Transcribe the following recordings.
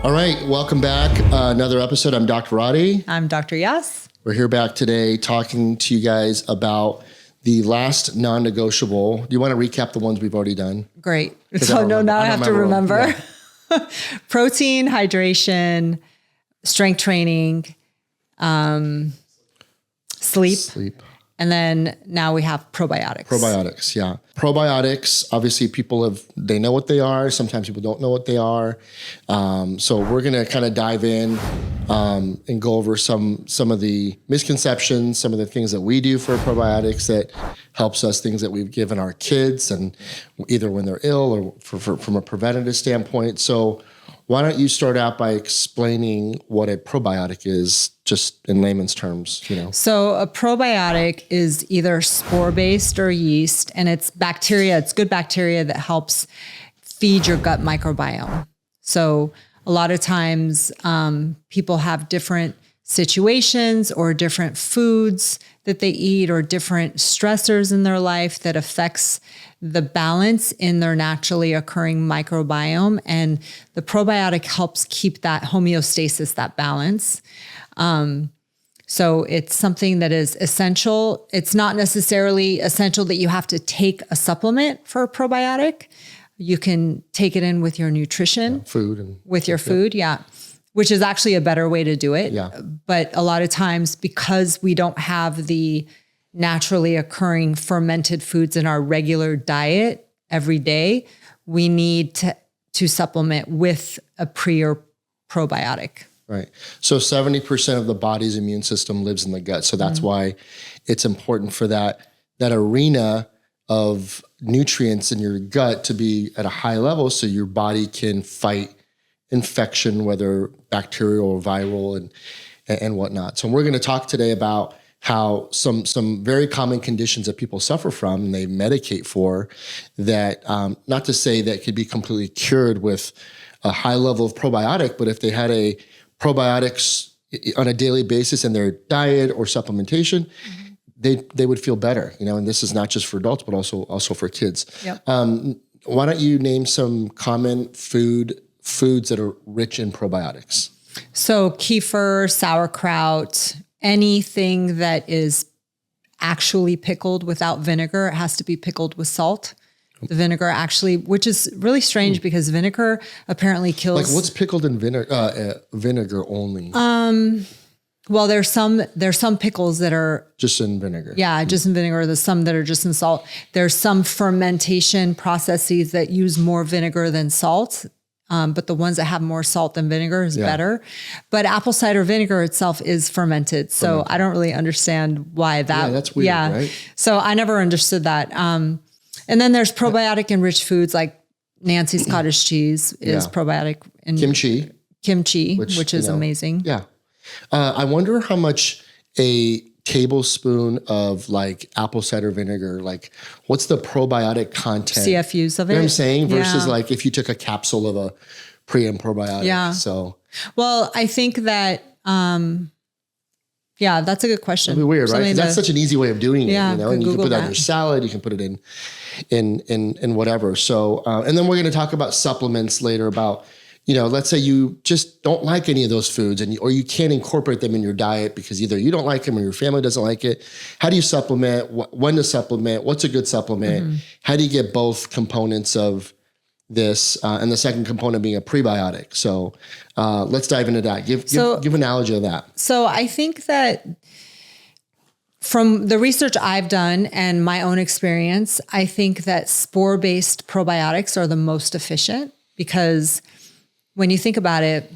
All right, welcome back. Another episode. I'm Dr. Radi. I'm Dr. Yas. We're here back today talking to you guys about the last non-negotiable. Do you want to recap the ones we've already done? Great. So now I have to remember. Yeah. Protein, hydration, strength training, sleep. And then now we have probiotics. Probiotics, yeah. Probiotics, obviously they know what they are. Sometimes people don't know what they are. So we're going to kind of dive in and go over some of the misconceptions, some of the things that we do for probiotics that helps us, things that we've given our kids, and either when they're ill or from a preventative standpoint. So why don't you start out by explaining what a probiotic is, just in layman's terms, So a probiotic is either spore-based or yeast, and it's bacteria. It's good bacteria that helps feed your gut microbiome. So a lot of times people have different situations or different foods that they eat or different stressors in their life that affects the balance in their naturally occurring microbiome. And the probiotic helps keep that homeostasis, that balance. So it's something that is essential. It's not necessarily essential that you have to take a supplement for a probiotic. You can take it in with your nutrition. Food. Food, yeah. Which is actually a better way to do it. Yeah. But a lot of times, because we don't have the naturally occurring fermented foods in our regular diet every day, we need to supplement with a pre or probiotic. Right. So 70% of the body's immune system lives in the gut. So that's why it's important for that arena of nutrients in your gut to be at a high level so your body can fight infection, whether bacterial or viral and whatnot. So we're going to talk today about how some very common conditions that people suffer from and they medicate for that, not to say that could be completely cured with a high level of probiotic, but if they had a probiotics on a daily basis in their diet or supplementation, they would feel better, and this is not just for adults, but also for kids. Yep. Why don't you name some common foods that are rich in probiotics? So kefir, sauerkraut, anything that is actually pickled without vinegar, it has to be pickled with salt. The vinegar actually, which is really strange because vinegar apparently kills. Like what's pickled in vinegar only? Well, there's some pickles that are just in vinegar. Yeah, just in vinegar. There's some that are just in salt. There's some fermentation processes that use more vinegar than salt. But the ones that have more salt than vinegar is better. But apple cider vinegar itself is fermented. So I don't really understand why that. Yeah, that's weird, right? So I never understood that. And then there's probiotic-enriched foods like Nancy's cottage cheese is probiotic. And Kimchi, which is amazing. Yeah. I wonder how much a tablespoon of like apple cider vinegar, like what's the probiotic content? CFUs of it. You know what I'm saying? Versus like if you took a capsule of a pre and probiotic. Yeah. So. Well, I think that, that's a good question. That'd be weird, right? That's such an easy way of doing it, and you can put it on your salad, you can put it in whatever. So, and then we're going to talk about supplements later about, let's say you just don't like any of those foods or you can't incorporate them in your diet because either you don't like them or your family doesn't like it. How do you supplement? When to supplement? What's a good supplement? How do you get both components of this? And the second component being a prebiotic. So let's dive into that. Give an analogy of that. So I think that from the research I've done and my own experience, I think that spore-based probiotics are the most efficient because when you think about it,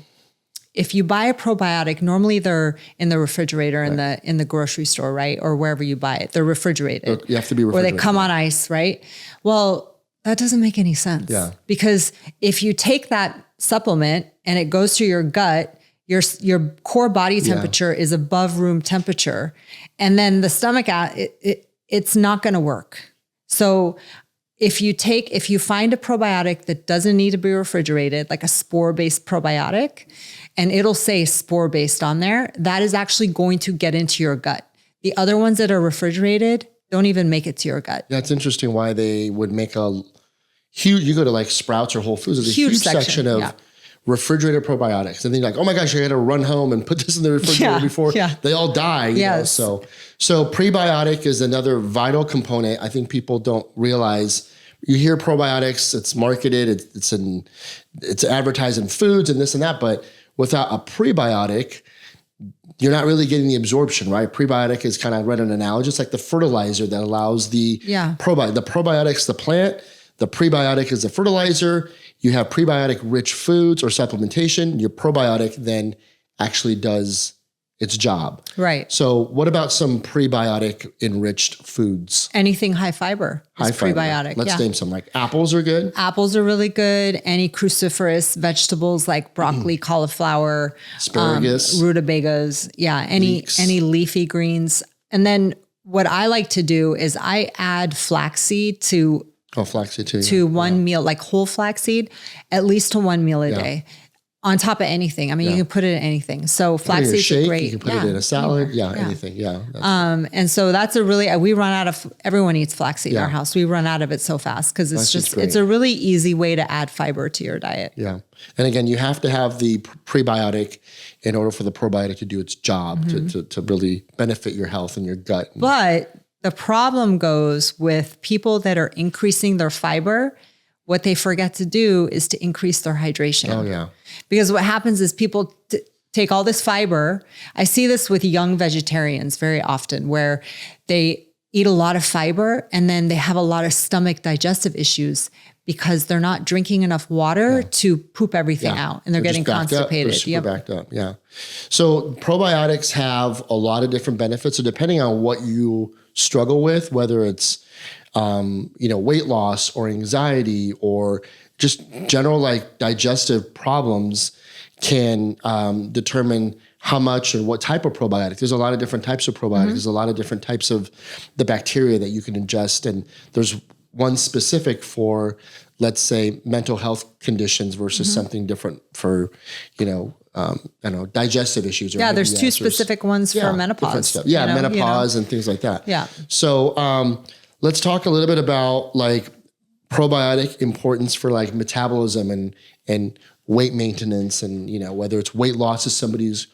if you buy a probiotic, normally they're in the refrigerator in the grocery store, right? Or wherever you buy it, they're refrigerated. You have to be refrigerated. Or they come on ice, right? Well, that doesn't make any sense. Yeah. Because if you take that supplement and it goes to your gut, your core body temperature is above room temperature. And then the stomach, it's not going to work. So if you find a probiotic that doesn't need to be refrigerated, like a spore-based probiotic, and it'll say spore-based on there, that is actually going to get into your gut. The other ones that are refrigerated don't even make it to your gut. That's interesting why they would make a huge, you go to like Sprouts or Whole Foods, there's a huge section of refrigerated probiotics. And then you're like, oh my gosh, I got to run home and put this in the refrigerator before they all die. You know? So prebiotic is another vital component. I think people don't realize. You hear probiotics, it's marketed, it's advertised in foods and this and that, but without a prebiotic, you're not really getting the absorption, right? Prebiotic is kind of, I read an analogy, it's like the fertilizer that allows the probiotic. The probiotic's the plant, the prebiotic is the fertilizer. You have prebiotic-rich foods or supplementation. Your probiotic then actually does its job. Right. So what about some prebiotic-enriched foods? Anything high fiber is prebiotic. Let's name some. Like apples are good. Apples are really good. Any cruciferous vegetables like broccoli, cauliflower, asparagus, rutabagas. Yeah, any leafy greens. And then what I like to do is I add flaxseed to flaxseed too. To one meal, like whole flaxseed, at least to one meal a day. On top of anything. I mean, you can put it in anything. So flaxseed is great. You can put it in a salad. Anything. Yeah. And so that's we run out of, everyone eats flaxseed in our house. We run out of it so fast because it's a really easy way to add fiber to your diet. Yeah. And again, you have to have the prebiotic in order for the probiotic to do its job to really benefit your health and your gut. But the problem goes with people that are increasing their fiber. What they forget to do is to increase their hydration. Oh, yeah. Because what happens is people take all this fiber. I see this with young vegetarians very often where they eat a lot of fiber and then they have a lot of stomach digestive issues because they're not drinking enough water to poop everything out and they're getting constipated. They're super backed up. Yeah. So probiotics have a lot of different benefits. So depending on what you struggle with, whether it's weight loss or anxiety or just general like digestive problems can determine how much or what type of probiotic. There's a lot of different types of probiotics. There's a lot of different types of the bacteria that you can ingest. And there's one specific for, let's say, mental health conditions versus something different for, digestive issues. Or there's two specific ones for menopause. Stuff. Yeah, menopause and things like that. Yeah. So let's talk a little bit about like probiotic importance for like metabolism and weight maintenance and, whether it's weight loss is somebody's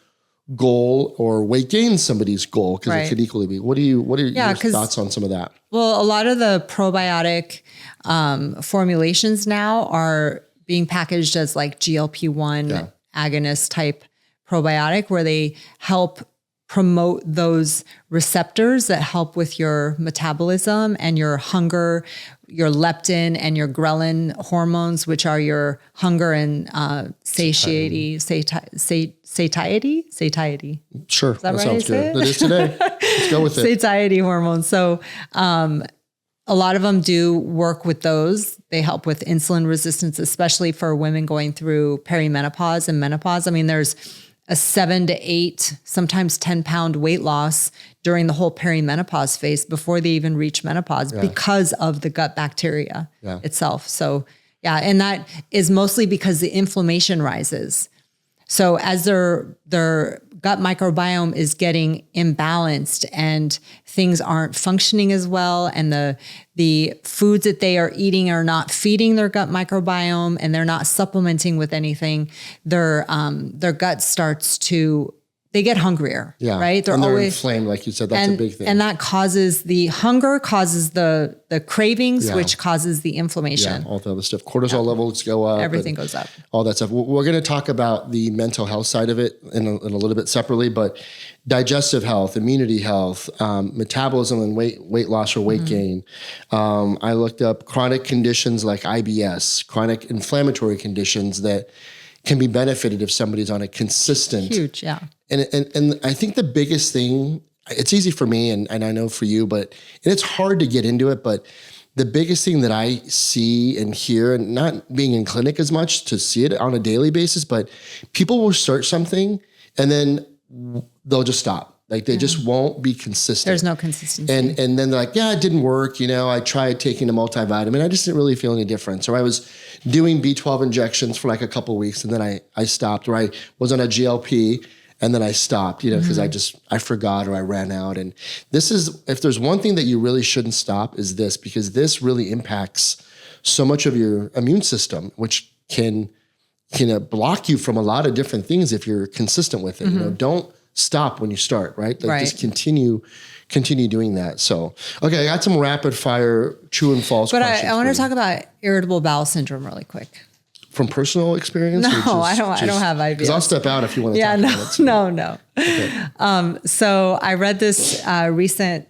goal or weight gain is somebody's goal because it could equally be. What are your thoughts on some of that? Well, a lot of the probiotic formulations now are being packaged as like GLP-1 agonist type probiotic where they help promote those receptors that help with your metabolism and your hunger, your leptin and your ghrelin hormones, which are your hunger and satiety. Sure. Is that right? Sounds good. It is today. Let's go with it. Satiety hormones. So a lot of them do work with those. They help with insulin resistance, especially for women going through perimenopause and menopause. I mean, there's a 7 to 8, sometimes 10-pound weight loss during the whole perimenopause phase before they even reach menopause because of the gut bacteria itself. So and that is mostly because the inflammation rises. So as their gut microbiome is getting imbalanced and things aren't functioning as well, and the foods that they are eating are not feeding their gut microbiome, and they're not supplementing with anything, their gut starts to, they get hungrier, right? They're always inflamed, like you said. That's a big thing, and that causes the hunger, causes the cravings, which causes the inflammation. All the other stuff. Cortisol levels go up. Everything goes up. All that stuff. We're going to talk about the mental health side of it in a little bit separately, but digestive health, immunity health, metabolism and weight loss or weight gain. I looked up chronic conditions like IBS, chronic inflammatory conditions that can be benefited if somebody's on a consistent. Huge, yeah. And I think the biggest thing, it's easy for me and I know for you, and it's hard to get into it, but the biggest thing that I see and hear, and not being in clinic as much to see it on a daily basis, but people will start something and then they'll just stop. Like they just won't be consistent. There's no consistency. And then they're like, it didn't work. I tried taking a multivitamin. I just didn't really feel any difference. Or I was doing B12 injections for like a couple of weeks and then I stopped. Or I was on a GLP and then I stopped, because I forgot or I ran out. And this is, if there's one thing that you really shouldn't stop is this, because this really impacts so much of your immune system, which can can block you from a lot of different things if you're consistent with it. You know, don't stop when you start, right? Like just continue doing that. So, okay, I got some rapid fire true and false questions. But I want to talk about irritable bowel syndrome really quick. From personal experience? No, I don't have IBS. Because I'll step out if you want to talk about it. So. No. Okay. So I read this recent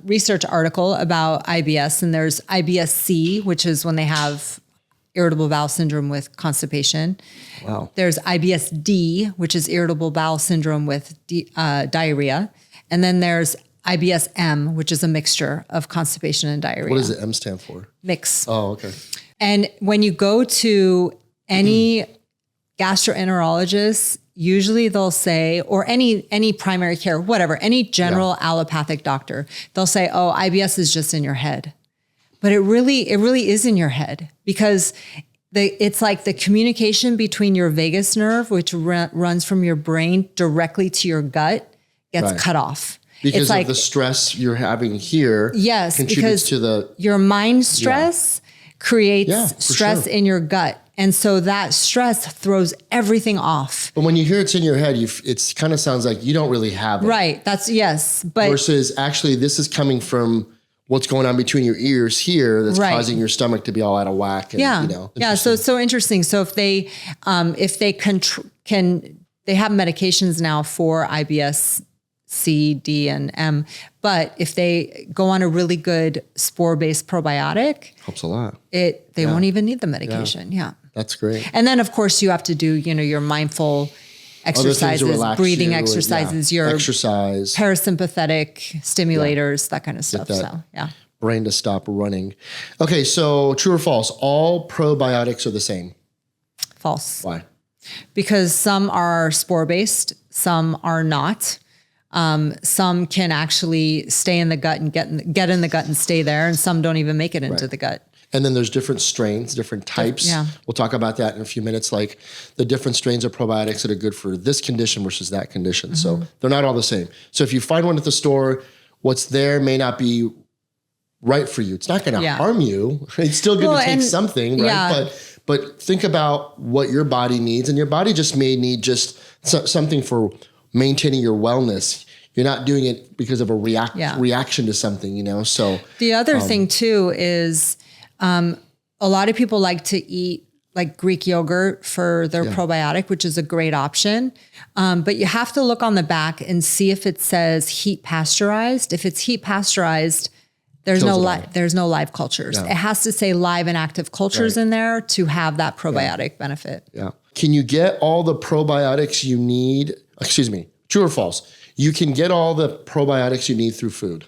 research article about IBS, and there's IBS-C, which is when they have irritable bowel syndrome with constipation. Wow. There's IBS-D, which is irritable bowel syndrome with diarrhea. And then there's IBS-M, which is a mixture of constipation and diarrhea. What does the M stand for? Mix. Oh, okay. And when you go to any gastroenterologist, usually they'll say, or any primary care, whatever, any general allopathic doctor, they'll say, oh, IBS is just in your head. But it really is in your head, because it's like the communication between your vagus nerve, which runs from your brain directly to your gut, gets cut off. Because of the stress you're having here contributes to your mind stress creates stress in your gut. And so that stress throws everything off. But when you hear it's in your head, it kind of sounds like you don't really have it. Right. But versus actually this is coming from what's going on between your ears here that's causing your stomach to be all out of whack. And, So it's so interesting. So if they they have medications now for IBS, C, D, and M, but if they go on a really good spore-based probiotic, helps a lot. They won't even need the medication. Yeah. That's great. And then of course you have to do, your mindful exercises, breathing exercises, your exercise, parasympathetic stimulators, that kind of stuff. So brain to stop running. Okay, so true or false? All probiotics are the same. False. Why? Because some are spore-based, some are not. Some can actually stay in the gut and get in the gut and stay there, and some don't even make it into the gut. And then there's different strains, different types. Yeah. We'll talk about that in a few minutes, like the different strains of probiotics that are good for this condition versus that condition. So they're not all the same. So if you find one at the store, what's there may not be right for you. It's not going to harm you. It's still going to take something, right? Yeah. But think about what your body needs, and your body just may need just something for maintaining your wellness. You're not doing it because of a reaction to something, So the other thing too is a lot of people like to eat like Greek yogurt for their probiotic, which is a great option. But you have to look on the back and see if it says heat pasteurized. If it's heat pasteurized, there's no live cultures. It has to say live and active cultures in there to have that probiotic benefit. Yeah. Can you get all the probiotics you need? Excuse me. True or false? You can get all the probiotics you need through food.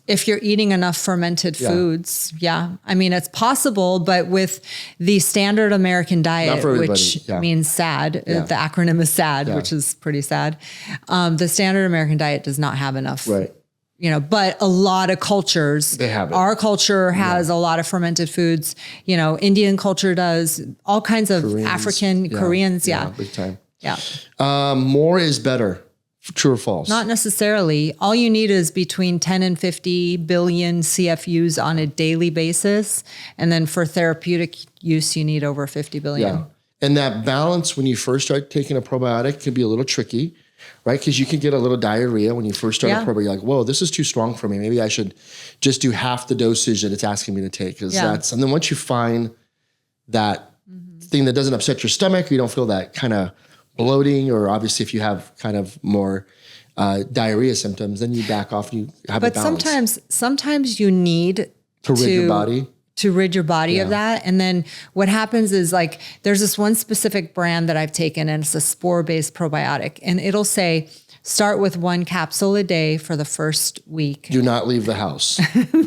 If you're eating enough fermented foods, I mean, it's possible, but with the standard American diet, which means SAD, the acronym is SAD, which is pretty sad. The standard American diet does not have enough. Right. But a lot of cultures, they have it. Our culture has a lot of fermented foods. Indian culture does, all kinds of Koreans, African, Koreans. Yeah. Big time. Yeah. More is better. True or false? Not necessarily. All you need is between 10 and 50 billion CFUs on a daily basis. And then for therapeutic use, you need over 50 billion. Yeah. And that balance when you first start taking a probiotic can be a little tricky, right? Because you can get a little diarrhea when you first start a probiotic. You're like, whoa, this is too strong for me. Maybe I should just do half the dosage that it's asking me to take. And then once you find that thing that doesn't upset your stomach, you don't feel that kind of bloating, or obviously if you have kind of more diarrhea symptoms, then you back off and you have a balance. But sometimes you need to rid your body. To rid your body of that. And then what happens is like, there's this one specific brand that I've taken, and it's a spore-based probiotic, and it'll say, start with 1 capsule a day for the first week. Do not leave the house.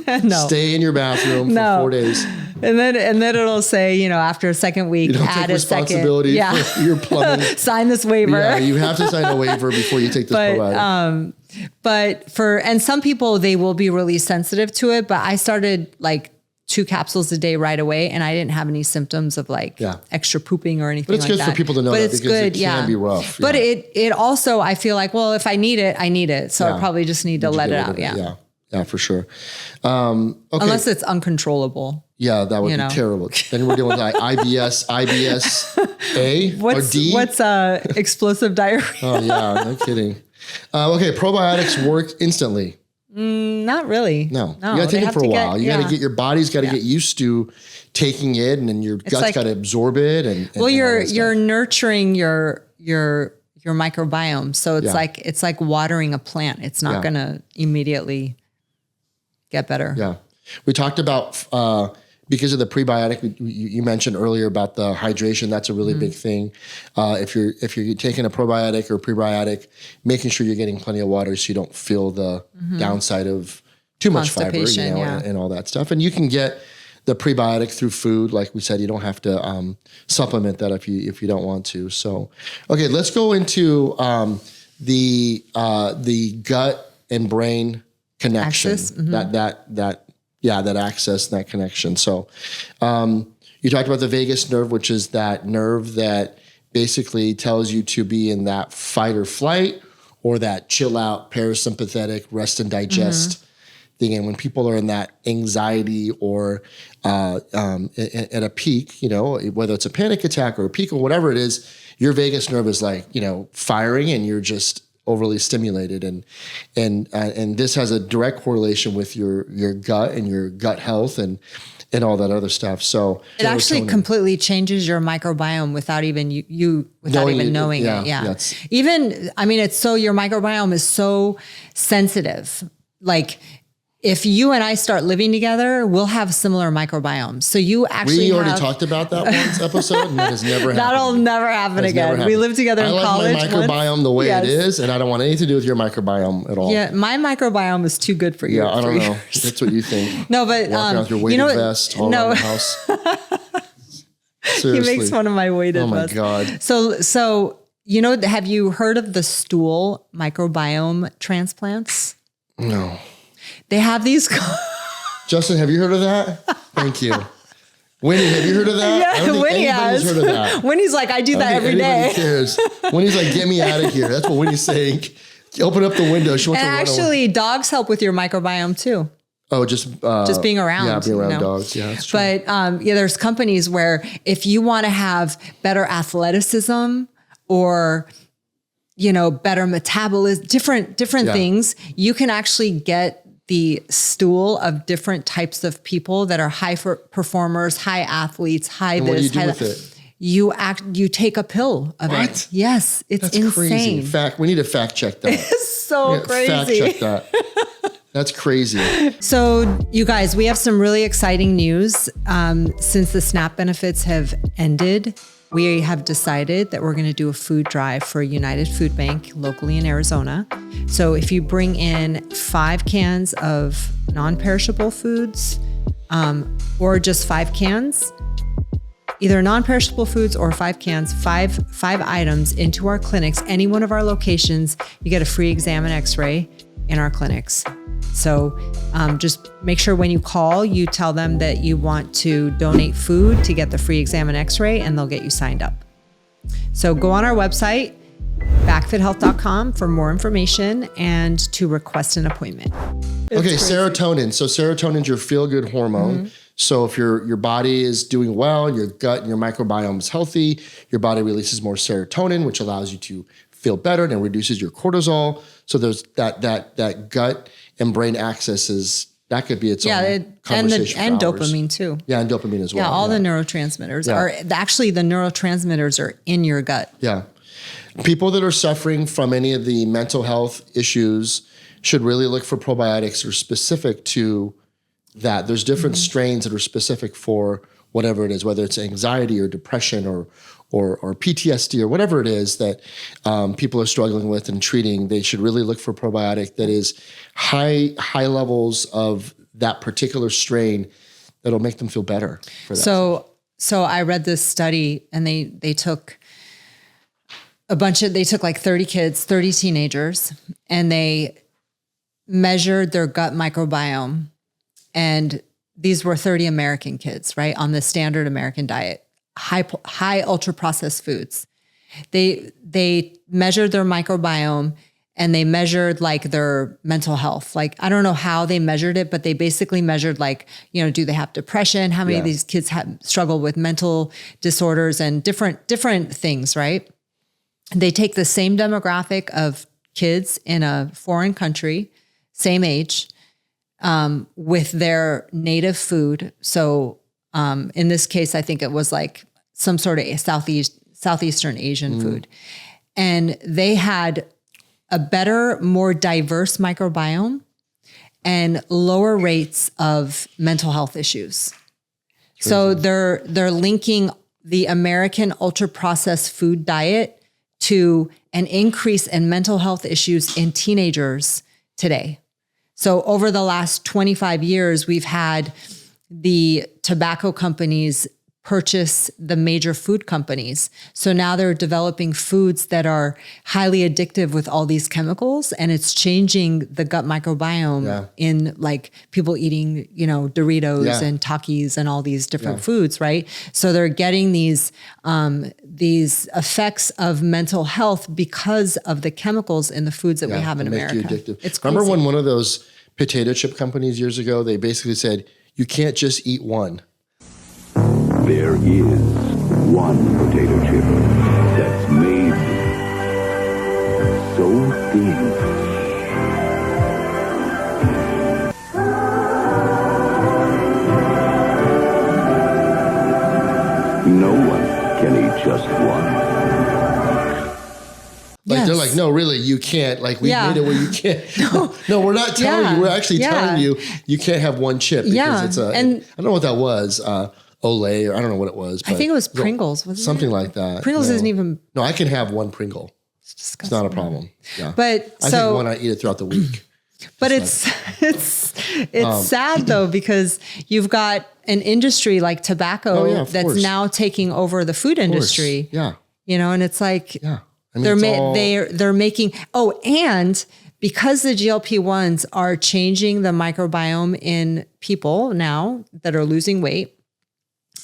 No. Stay in your bathroom for 4 days. And then it'll say, after a second week, you don't add take responsibility for your plumbing. Sign this waiver. Yeah, you have to sign a waiver before you take this probiotic. And some people, they will be really sensitive to it, but I started like 2 capsules a day right away, and I didn't have any symptoms of extra pooping or anything like that. But it's good for people to know that, because it can be rough. But it also, I feel like, well, if I need it, I need it. So I probably just need to let it out. Yeah. Yeah, for sure. Okay. Unless it's uncontrollable. Yeah, that would be terrible. Then we're dealing with like IBS A or D. What's explosive diarrhea? Oh yeah, no kidding. Okay, probiotics work instantly. Not really. No, you gotta take it for a while. You gotta get your body's got to get used to taking it, and then your gut's got to absorb it. And you're nurturing your microbiome, so it's like watering a plant. It's not gonna immediately get better. Yeah, we talked about because of the prebiotic. You mentioned earlier about the hydration. That's a really big thing. If you're taking a probiotic or prebiotic, making sure you're getting plenty of water so you don't feel the downside of too much fiber, and all that stuff. And you can get the prebiotic through food, like we said. You don't have to supplement that if you don't want to. So, okay, let's go into the gut and brain connection. Access? That access and that connection. So you talked about the vagus nerve, which is that nerve that basically tells you to be in that fight or flight or that chill out, parasympathetic, rest and digest thing. And when people are in that anxiety or at a peak, whether it's a panic attack or a peak or whatever it is, your vagus nerve is like, firing and you're just overly stimulated, and this has a direct correlation with your gut and your gut health and all that other stuff. So it actually completely changes your microbiome without even knowing it. Yeah. It's so your microbiome is so sensitive. Like if you and I start living together, we'll have similar microbiomes. So you actually we already talked about that once episode, and that has never happened. That'll never happen again. We lived together in college. I like my microbiome the way it is, and I don't want anything to do with your microbiome at all. Yeah, my microbiome is too good for you. Yeah, I don't know. That's what you think. No, but walking out with your weighted vest all around the house. Seriously. He makes fun of my weighted vest. Oh my God. So have you heard of the stool microbiome transplants? No. They have these. Justin, have you heard of that? Thank you. Winnie, have you heard of that? Yeah, I don't think Winnie anybody's has. heard of that. Winnie's like, I do that every day. Cares. Winnie's like, get me out of here. That's what Winnie's saying. Open up the window. She wants to run actually, dogs help with your microbiome too. Oh, just being around. Yeah, being around dogs. Yeah, that's true. But there's companies where if you want to have better athleticism or better metabolism, different things, you can actually get the stool of different types of people that are high performers, high athletes, high and this, what do you do high with that. It? You take a pill of it. Yes, it's insane. Crazy. We need to fact check that. It's so crazy. Fact check that. That's crazy. So you guys, we have some really exciting news. Since the SNAP benefits have ended, we have decided that we're going to do a food drive for United Food Bank locally in Arizona. So if you bring in 5 cans of non-perishable foods, or just 5 cans, either non-perishable foods or 5 cans, five items into our clinics, any one of our locations, you get a free exam and x-ray in our clinics. So just make sure when you call, you tell them that you want to donate food to get the free exam and x-ray, and they'll get you signed up. So go on our website, backfithealth.com, for more information and to request an appointment. Okay, serotonin. So serotonin is your feel-good hormone. So if your body is doing well, your gut and your microbiome is healthy, your body releases more serotonin, which allows you to feel better and reduces your cortisol. So there's that gut and brain axis that could be its own conversation and for hours. Dopamine too. Yeah, and dopamine as well. Yeah, all the neurotransmitters are actually the neurotransmitters are in your gut. Yeah. People that are suffering from any of the mental health issues should really look for probiotics that are specific to that. There's different strains that are specific for whatever it is, whether it's anxiety or depression or PTSD or whatever it is that people are struggling with and treating. They should really look for a probiotic that is high levels of that particular strain that'll make them feel better for that. So I read this study, and they took like 30 kids, 30 teenagers, and they measured their gut microbiome. And these were 30 American kids, right, on the standard American diet, high ultra processed foods. They measured their microbiome, and they measured like their mental health. Like, I don't know how they measured it, but they basically measured like, do they have depression? How many of these kids struggle with mental disorders and different things, right? They take the same demographic of kids in a foreign country, same age, with their native food. So in this case, I think it was like some sort of Southeastern Asian food. And they had a better, more diverse microbiome and lower rates of mental health issues. Crazy. So they're linking the American ultra-processed food diet to an increase in mental health issues in teenagers today. So over the last 25 years, we've had the tobacco companies purchase the major food companies. So now they're developing foods that are highly addictive with all these chemicals, and it's changing the gut microbiome in like people eating, Doritos and Takis and all these different foods, right? So they're getting these effects of mental health because of the chemicals in the foods that we have in America. Make you addictive. It's crazy. Remember when one of those potato chip companies years ago, they basically said, you can't just eat one. There is one potato chip that's made so thin. No one can eat just one. Like they're like, no, really, you can't. Like we made it where you can't. No, we're not telling you. We're actually telling you can't have one chip because it's I don't know what that was. Olay, or I don't know what it was. But I think it was Pringles. Wasn't something it? like that. Pringles isn't even. No, I can have one Pringle. It's not a problem. Yeah, but I think when I eat it throughout the week. But it's sad though, because you've got an industry like tobacco that's now taking over the food industry. Yeah, and it's like I mean, they're making and because the GLP-1s are changing the microbiome in people now that are losing weight,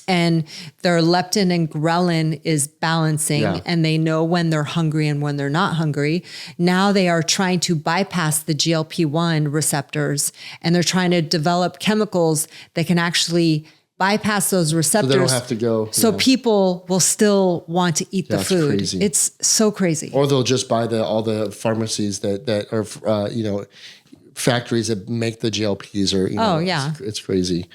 and their leptin and ghrelin is balancing and they know when they're hungry and when they're not hungry. Now they are trying to bypass the GLP-1 receptors, and they're trying to develop chemicals that can actually bypass those receptors. So they don't have to go. So people will still want to eat the food. Crazy. It's so crazy. Or they'll just buy all the pharmacies that are, factories that make the GLPs or, it's crazy.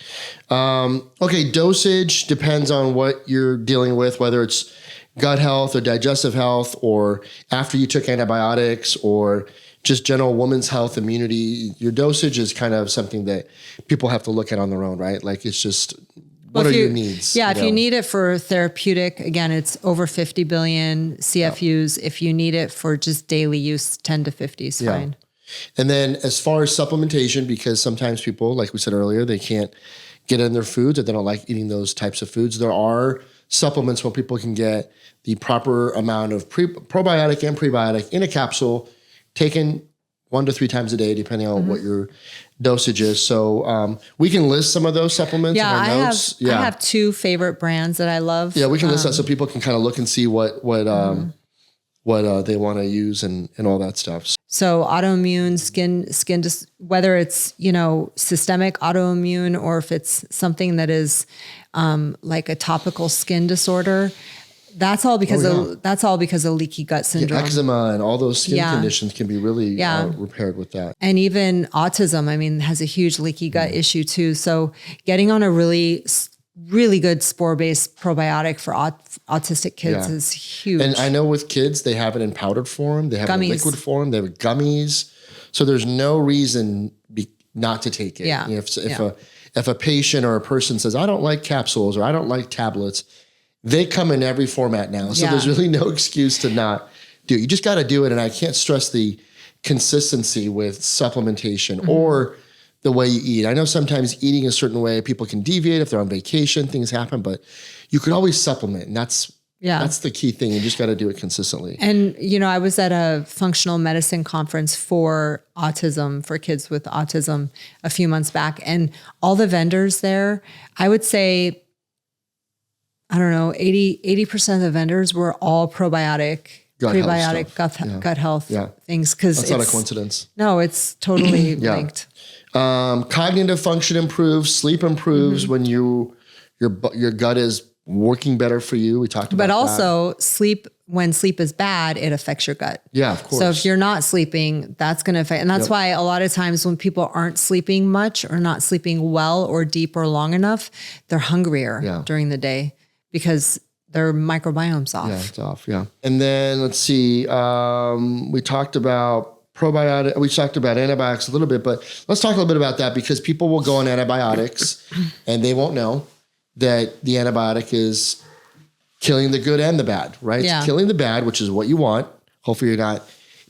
Okay. Dosage depends on what you're dealing with, whether it's gut health or digestive health, or after you took antibiotics, or just general women's health, immunity. Your dosage is kind of something that people have to look at on their own, right? Like it's just, what are your needs? Yeah. If you need it for therapeutic, again, it's over 50 billion CFUs. If you need it for just daily use, 10 to 50 is fine. And then as far as supplementation, because sometimes people, like we said earlier, they can't get in their foods, or they don't like eating those types of foods. There are supplements where people can get the proper amount of probiotic and prebiotic in a capsule, taken 1 to 3 times a day, depending on what your dosage is. So we can list some of those supplements in our notes. I have 2 favorite brands that I love. Yeah, we can list that so people can kind of look and see what they want to use and all that stuff. So autoimmune skin, whether it's, systemic autoimmune, or if it's something that is like a topical skin disorder, that's all because of leaky gut syndrome. Eczema and all those skin conditions can be really repaired with that. And even autism, has a huge leaky gut issue too. So getting on a really good spore-based probiotic for autistic kids is huge. And I know with kids, they have it in powdered form, they have it in liquid form, they have gummies. So there's no reason not to take it. Yeah. If a patient or a person says, I don't like capsules or I don't like tablets, they come in every format now. So there's really no excuse to not do it. You just got to do it. And I can't stress the consistency with supplementation or the way you eat. I know sometimes eating a certain way, people can deviate if they're on vacation, things happen, but you could always supplement. And that's the key thing. You just got to do it consistently. And, I was at a functional medicine conference for autism, for kids with autism a few months back. And all the vendors there, I would say, 80% of the vendors were all probiotic prebiotic gut health things. Because that's not a coincidence. No, it's totally linked. Cognitive function improves, sleep improves when your gut is working better for you. We talked about that. But also when sleep is bad, it affects your gut. Yeah, of course. So if you're not sleeping, that's going to affect. And that's why a lot of times when people aren't sleeping much or not sleeping well or deep or long enough, they're hungrier during the day because their microbiome's off. Yeah, it's off. Yeah. And then let's see. We talked about probiotic. We talked about antibiotics a little bit, but let's talk a little bit about that because people will go on antibiotics and they won't know that the antibiotic is killing the good and the bad, right? Yeah. It's killing the bad, which is what you want. Hopefully you're not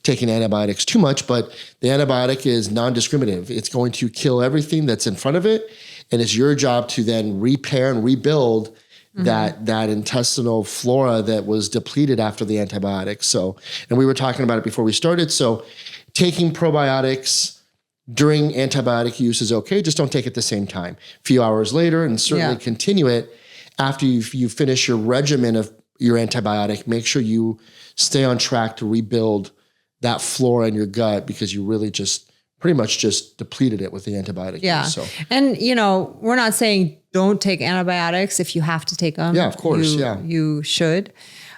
taking antibiotics too much, but the antibiotic is non-discriminative. It's going to kill everything that's in front of it. And it's your job to then repair and rebuild that intestinal flora that was depleted after the antibiotics. So, and we were talking about it before we started. So taking probiotics during antibiotic use is okay. Just don't take it at the same time. A few hours later, and certainly continue it after you finish your regimen of your antibiotic. Make sure you stay on track to rebuild that flora in your gut because you really pretty much just depleted it with the antibiotic use. So. And, we're not saying don't take antibiotics if you have to take them. Yeah, of course. You should.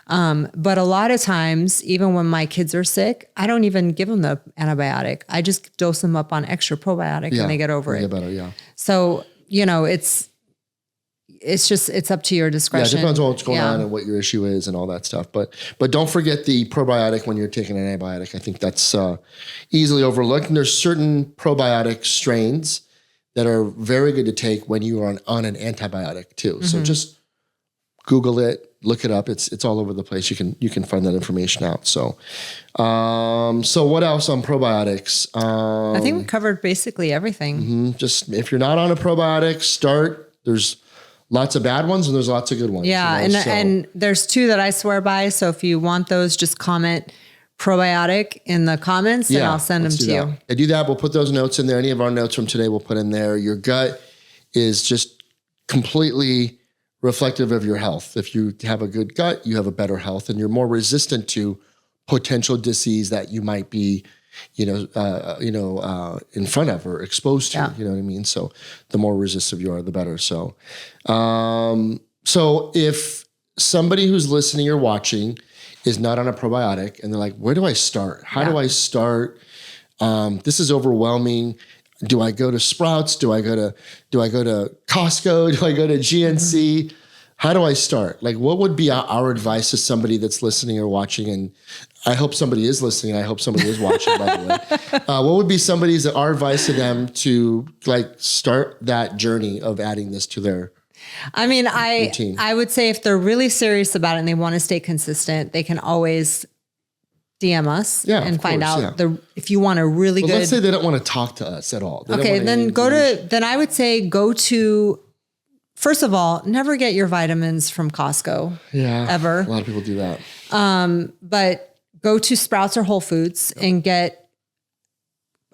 But a lot of times, even when my kids are sick, I don't even give them the antibiotic. I just dose them up on extra probiotic and they get over it. Better, So, it's up to your discretion. Yeah, it depends on what's going on and what your issue is and all that stuff. But don't forget the probiotic when you're taking an antibiotic. I think that's easily overlooked. And there's certain probiotic strains that are very good to take when you are on an antibiotic too. So just Google it, look it up. It's all over the place. You can find that information out. So what else on probiotics? I think we covered basically everything. Just if you're not on a probiotic, start. There's lots of bad ones and there's lots of good ones. Yeah. And there's 2 that I swear by. So if you want those, just comment probiotic in the comments and I'll send them to you. I do that. We'll put those notes in there. Any of our notes from today, we'll put in there. Your gut is just completely reflective of your health. If you have a good gut, you have a better health and you're more resistant to potential disease that you might be in front of or exposed to, you know what I mean? So the more resistive you are, the better. So, so if somebody who's listening or watching is not on a probiotic and they're like, where do I start? How do I start? This is overwhelming. Do I go to Sprouts? Do I go to Costco? Do I go to GNC? How do I start? Like, what would be our advice to somebody that's listening or watching? And I hope somebody is listening. I hope somebody is watching, by the way. What would be our advice to them to start that journey of adding this to their routine? I would say if they're really serious about it and they want to stay consistent, they can always DM us and find out if you want a really good. Let's say they don't want to talk to us at all. Then I would say go to. First of all, never get your vitamins from Costco. Yeah. Ever. A lot of people do that. But go to Sprouts or Whole Foods and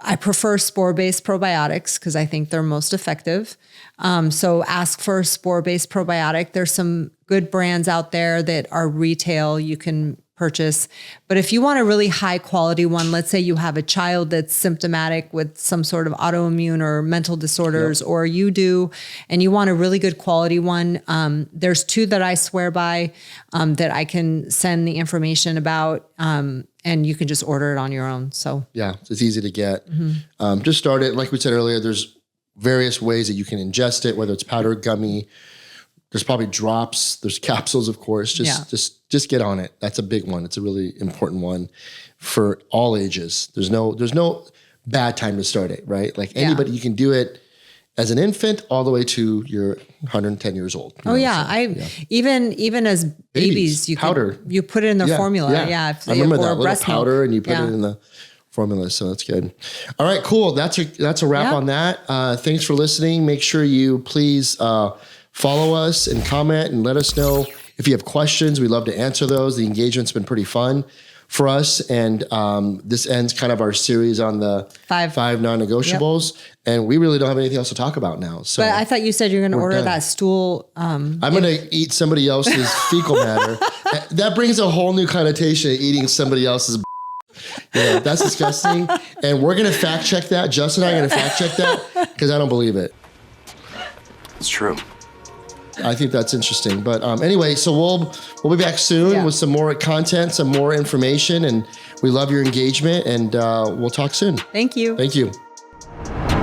I prefer spore-based probiotics because I think they're most effective. So ask for a spore-based probiotic. There's some good brands out there that are retail you can purchase. But if you want a really high quality one, let's say you have a child that's symptomatic with some sort of autoimmune or mental disorders, or you do, and you want a really good quality one, there's 2 that I swear by that I can send the information about, and you can just order it on your own. So it's easy to get. Just start it. Like we said earlier, there's various ways that you can ingest it, whether it's powder, gummy. There's probably drops. There's capsules, of course. Just get on it. That's a big one. It's a really important one for all ages. There's no bad time to start it, right? Like anybody, you can do it as an infant all the way to you're 110 years old. Even as babies, you put it in their formula. I remember that little powder and you put it in the formula. So that's good. All right, cool. That's a wrap on that. Thanks for listening. Make sure you please follow us and comment and let us know if you have questions. We'd love to answer those. The engagement's been pretty fun. for us. And this ends kind of our series on the five non-negotiables. Yep. And we really don't have anything else to talk about now. So, but I thought you said you're going to order done. that stool. I'm going to eat somebody else's fecal matter. That brings a whole new connotation of eating somebody else's. That's disgusting. And we're going to fact check that. Justin and I are going to fact check that because I don't believe it. It's true. I think that's interesting. But anyway, so we'll be back soon with some more content, some more information, and we love your engagement, and we'll talk soon. Thank you. Thank you.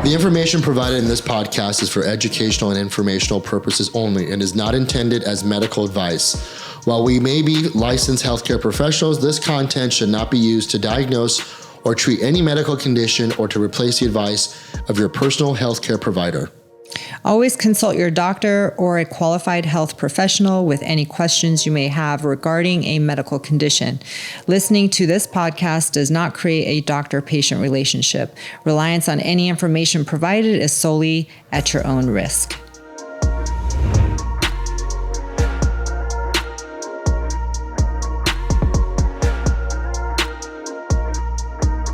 The information provided in this podcast is for educational and informational purposes only and is not intended as medical advice. While we may be licensed healthcare professionals, this content should not be used to diagnose or treat any medical condition or to replace the advice of your personal healthcare provider. Always consult your doctor or a qualified health professional with any questions you may have regarding a medical condition. Listening to this podcast does not create a doctor-patient relationship. Reliance on any information provided is solely at your own risk.